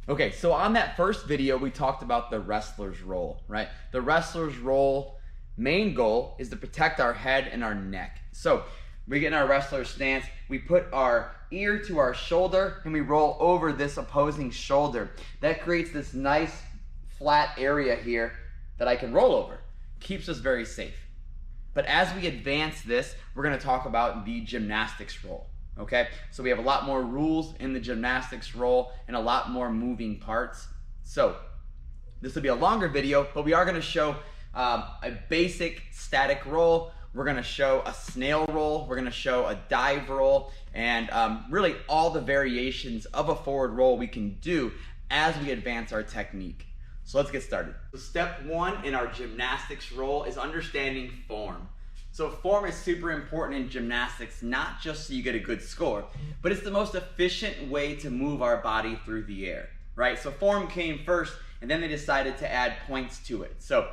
Okay, so on that first video, we talked about the wrestler's roll, right? The wrestler's roll main goal is to protect our head and our neck. So we get in our wrestler stance, we put our ear to our shoulder, and we roll over this opposing shoulder. That creates this nice flat area here that I can roll over. Keeps us very safe. But as we advance this, we're gonna talk about the gymnastics roll. Okay, so we have a lot more rules in the gymnastics roll and a lot more moving parts. So this will be a longer video, but we are going to show a basic static roll. We're going to show a snail roll. We're going to show a dive roll, and really all the variations of a forward roll we can do as we advance our technique. So let's get started. So step one in our gymnastics roll is understanding form. So form is super important in gymnastics, not just so you get a good score, but it's the most efficient way to move our body through the air, right? So form came first, and then they decided to add points to it. So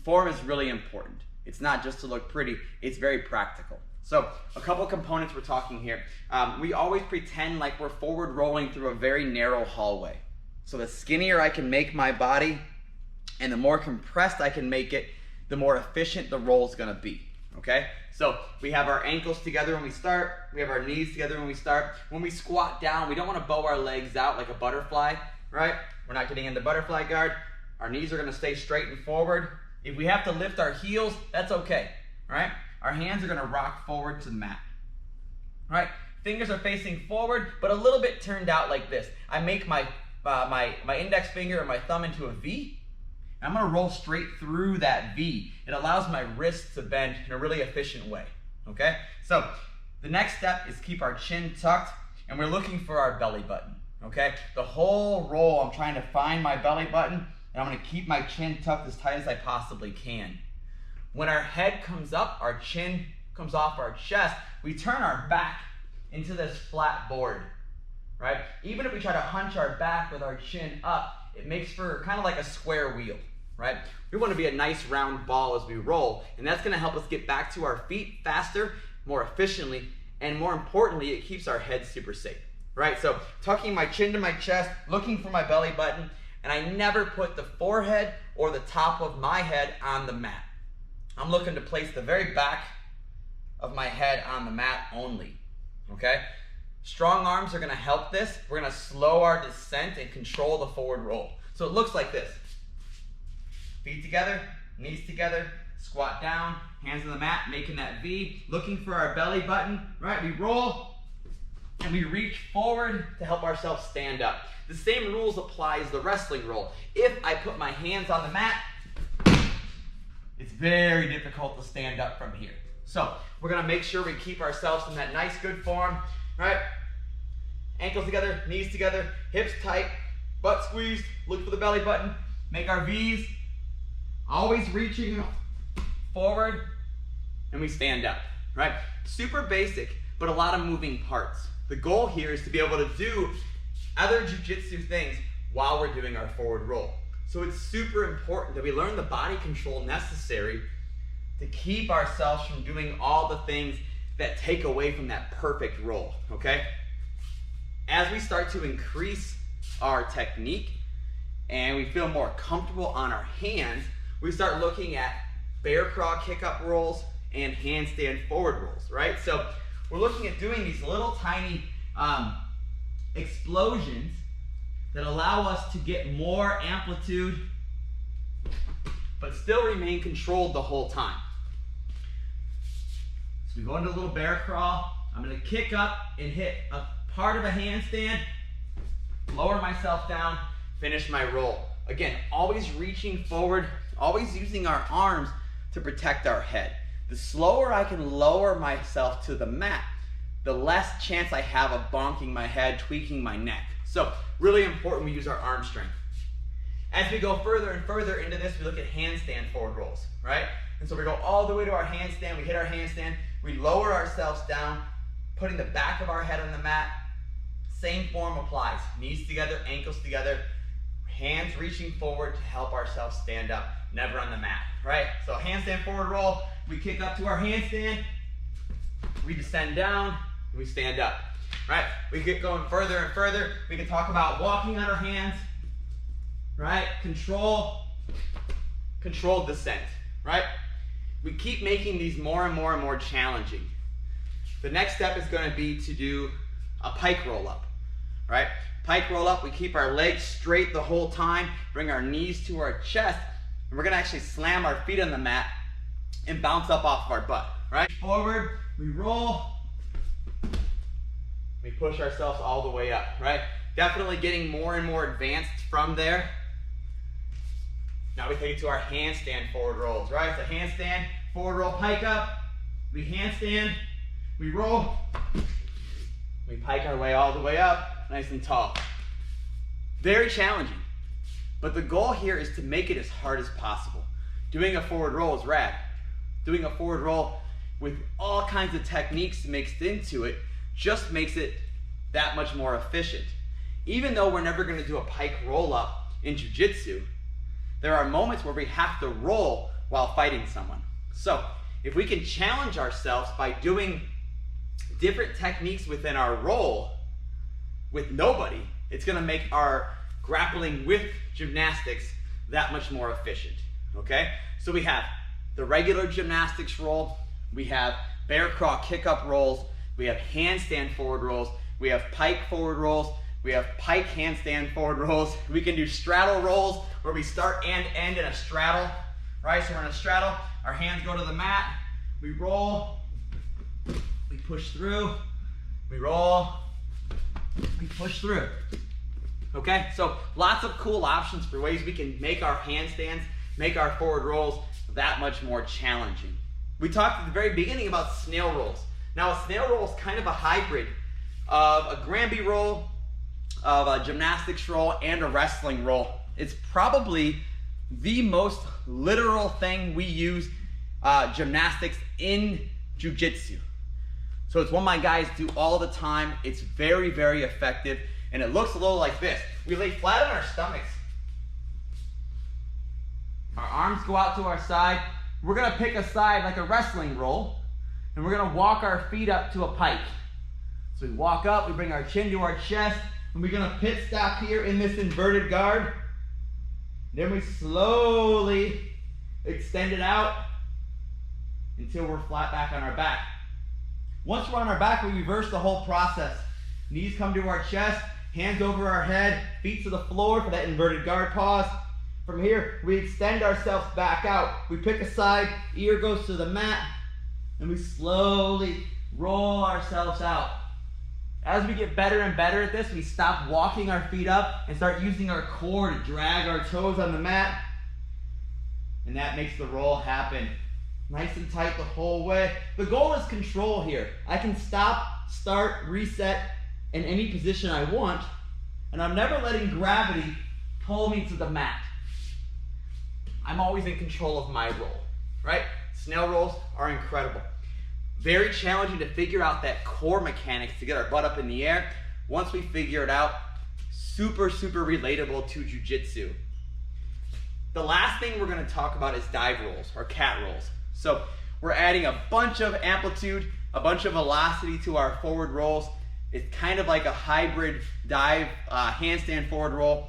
form is really important. It's not just to look pretty, it's very practical. So a couple components we're talking here. We always pretend like we're forward rolling through a very narrow hallway. So the skinnier I can make my body and the more compressed I can make it, the more efficient the roll is gonna be. Okay, so we have our ankles together when we start, we have our knees together when we start. When we squat down, we don't want to bow our legs out like a butterfly, right? We're not getting into butterfly guard. Our knees are going to stay straight and forward. If we have to lift our heels, that's okay, right? Our hands are going to rock forward to the mat, right? Fingers are facing forward, but a little bit turned out like this. I make my index finger and my thumb into a V. I'm gonna roll straight through that V. It allows my wrists to bend in a really efficient way, okay? So the next step is keep our chin tucked, and we're looking for our belly button, okay? The whole roll, I'm trying to find my belly button, and I'm gonna keep my chin tucked as tight as I possibly can. When our head comes up, our chin comes off our chest, we turn our back into this flat board, right? Even if we try to hunch our back with our chin up, it makes for kind of like a square wheel, right? We want to be a nice round ball as we roll, and that's going to help us get back to our feet faster, more efficiently, and more importantly, it keeps our head super safe, right? So tucking my chin to my chest, looking for my belly button, and I never put the forehead or the top of my head on the mat. I'm looking to place the very back of my head on the mat only, okay? Strong arms are going to help this. We're going to slow our descent and control the forward roll. So it looks like this. Feet together, knees together, squat down, hands on the mat, making that V, looking for our belly button, right? We roll and we reach forward to help ourselves stand up. The same rules apply as the wrestling roll. If I put my hands on the mat, it's very difficult to stand up from here. So we're going to make sure we keep ourselves in that nice good form. Right? Ankles together, knees together, hips tight, butt squeezed, look for the belly button, make our V's, always reaching forward, and we stand up, right? Super basic, but a lot of moving parts. The goal here is to be able to do other jiu-jitsu things while we're doing our forward roll. So it's super important that we learn the body control necessary to keep ourselves from doing all the things that take away from that perfect roll, okay? As we start to increase our technique and we feel more comfortable on our hands, we start looking at bear crawl kick-up rolls and handstand forward rolls, right? So we're looking at doing these little tiny explosions that allow us to get more amplitude but still remain controlled the whole time. So we go into a little bear crawl. I'm going to kick up and hit a part of a handstand, lower myself down, finish my roll. Again, always reaching forward, always using our arms to protect our head. The slower I can lower myself to the mat, the less chance I have of bonking my head, tweaking my neck. So really important we use our arm strength. As we go further and further into this, we look at handstand forward rolls, right? And so we go all the way to our handstand, we hit our handstand, we lower ourselves down, putting the back of our head on the mat. Same form applies. Knees together, ankles together, hands reaching forward to help ourselves stand up, never on the mat, right? So handstand forward roll, we kick up to our handstand, we descend down, and we stand up, right? We get going further and further. We can talk about walking on our hands, right? Controlled descent, right? We keep making these more and more and more challenging. The next step is going to be to do a pike roll up, right? Pike roll up, we keep our legs straight the whole time, bring our knees to our chest, and we're going to actually slam our feet on the mat and bounce up off of our butt, right? Forward, we roll, we push ourselves all the way up, right? Definitely getting more and more advanced from there. Now we take it to our handstand forward rolls, right? So handstand, forward roll, pike up, we handstand, we roll, we pike our way all the way up, nice and tall. Very challenging, but the goal here is to make it as hard as possible. Doing a forward roll is rad. Doing a forward roll with all kinds of techniques mixed into it just makes it that much more efficient. Even though we're never going to do a pike roll up in jiu-jitsu, there are moments where we have to roll while fighting someone. So if we can challenge ourselves by doing different techniques within our roll with nobody, it's going to make our grappling with gymnastics that much more efficient. Okay? So we have the regular gymnastics roll, we have bear crawl kick up rolls, we have handstand forward rolls, we have pike forward rolls, we have pike handstand forward rolls. We can do straddle rolls where we start and end in a straddle, right? So we're in a straddle, our hands go to the mat, we roll, we push through, we roll, we push through. Okay, so lots of cool options for ways we can make our handstands, make our forward rolls that much more challenging. We talked at the very beginning about snail rolls. Now a snail roll is kind of a hybrid of a Granby roll, of a gymnastics roll, and a wrestling roll. It's probably the most literal thing we use gymnastics in jiu-jitsu. So it's one my guys do all the time. It's very, very effective, and it looks a little like this. We lay flat on our stomachs. Our arms go out to our side. We're gonna pick a side like a wrestling roll, and we're gonna walk our feet up to a pike. So we walk up, we bring our chin to our chest, and we're gonna pit stop here in this inverted guard. Then we slowly extend it out until we're flat back on our back. Once we're on our back, we reverse the whole process. Knees come to our chest, hands over our head, feet to the floor for that inverted guard pause. From here, we extend ourselves back out. We pick a side, ear goes to the mat, and we slowly roll ourselves out. As we get better and better at this, we stop walking our feet up and start using our core to drag our toes on the mat. And that makes the roll happen. Nice and tight the whole way. The goal is control here. I can stop, start, reset in any position I want, and I'm never letting gravity pull me to the mat. I'm always in control of my roll, right? Snail rolls are incredible. Very challenging to figure out that core mechanics to get our butt up in the air. Once we figure it out, super, super relatable to jiu-jitsu. The last thing we're gonna talk about is dive rolls or cat rolls. So we're adding a bunch of amplitude, a bunch of velocity to our forward rolls. It's kind of like a hybrid dive handstand forward roll.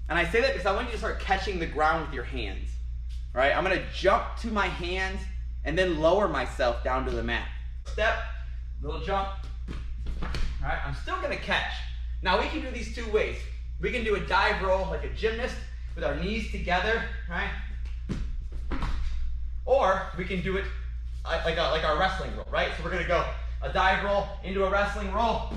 And I say that because I want you to start catching the ground with your hands, right? I'm gonna jump to my hands and then lower myself down to the mat. Step, little jump, all right? I'm still gonna catch. Now we can do these two ways. We can do a dive roll like a gymnast with our knees together, right? Or we can do it like our wrestling roll, right? So we're gonna go a dive roll into a wrestling roll.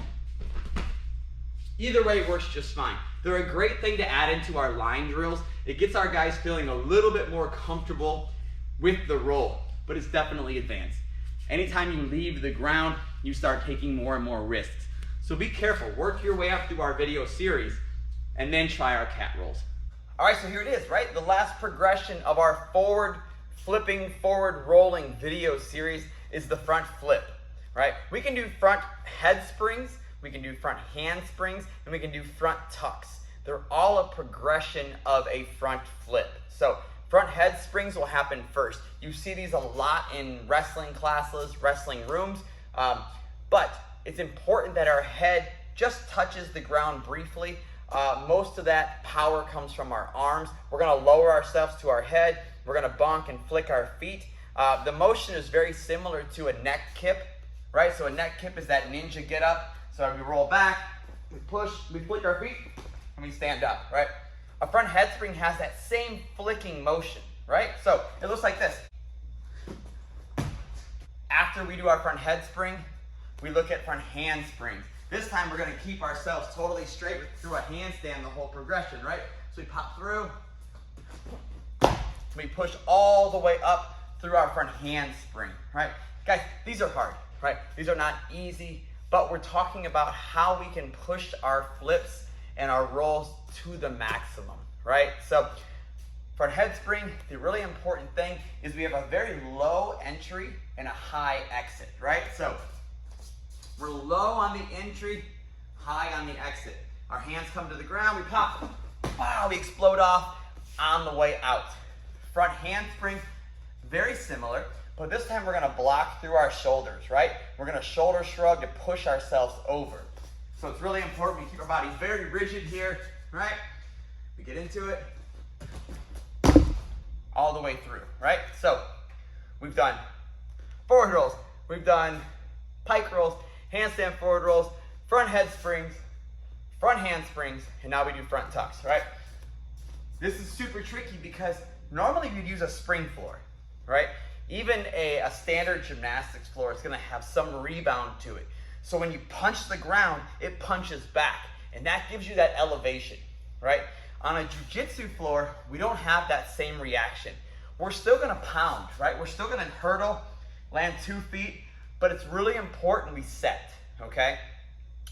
Either way works just fine. They're a great thing to add into our line drills. It gets our guys feeling a little bit more comfortable with the roll, but it's definitely advanced. Anytime you leave the ground, you start taking more and more risks. So be careful, work your way up through our video series, and then try our cat rolls. All right, so here it is, right? The last progression of our forward flipping, forward rolling video series is the front flip, right? We can do front head springs, we can do front hand springs, and we can do front tucks. They're all a progression of a front flip. So front head springs will happen first. You see these a lot in wrestling classes, wrestling rooms, but it's important that our head just touches the ground briefly. most of that power comes from our arms. We're gonna lower ourselves to our head. We're gonna bonk and flick our feet. The motion is very similar to a neck kip, right? So a neck kip is that ninja get up. So we roll back, we push, we flick our feet, and we stand up, right? A front head spring has that same flicking motion, right? So it looks like this. After we do our front head spring, we look at front hand springs. This time we're gonna keep ourselves totally straight through a handstand the whole progression, right? So we pop through, we push all the way up through our front hand spring, right? Guys, these are hard, right? These are not easy, but we're talking about how we can push our flips and our rolls to the maximum, right? So front head spring, the really important thing is we have a very low entry and a high exit, right? So we're low on the entry, high on the exit. Our hands come to the ground, we pop, wow, we explode off on the way out. Front handspring, very similar, but this time we're gonna block through our shoulders, right? We're gonna shoulder shrug to push ourselves over. So it's really important we keep our body very rigid here, right? We get into it, all the way through, right? So we've done forward rolls, we've done pike rolls, handstand forward rolls, front head springs, front hand springs, and now we do front tucks, right? This is super tricky because normally you'd use a spring floor, right? Even a standard gymnastics floor is gonna have some rebound to it. So when you punch the ground, it punches back, and that gives you that elevation, right? On a jiu-jitsu floor, we don't have that same reaction. We're still gonna pound, right? We're still gonna hurdle, land 2 feet, but it's really important we set, okay?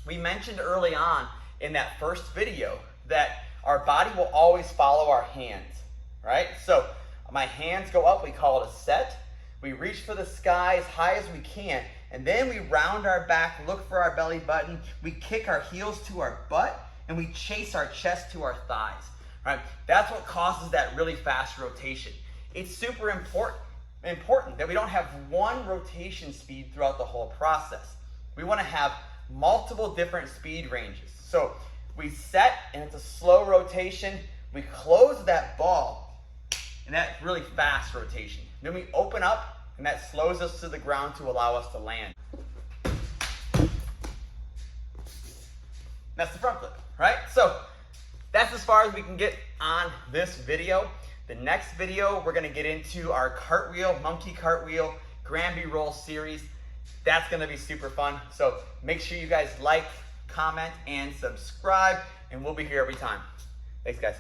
We mentioned early on in that first video that our body will always follow our hands, right? So my hands go up, we call it a set. We reach for the sky as high as we can, and then we round our back, look for our belly button, we kick our heels to our butt, and we chase our chest to our thighs, right? That's what causes that really fast rotation. It's super important that we don't have one rotation speed throughout the whole process. We want to have multiple different speed ranges. So we set, and it's a slow rotation. We close that ball, and that's really fast rotation. Then we open up, and that slows us to the ground to allow us to land. That's the front flip, right? So that's as far as we can get on this video. The next video, we're gonna get into our cartwheel, monkey cartwheel, Granby roll series. That's gonna be super fun. So make sure you guys like, comment, and subscribe, and we'll be here every time. Thanks, guys.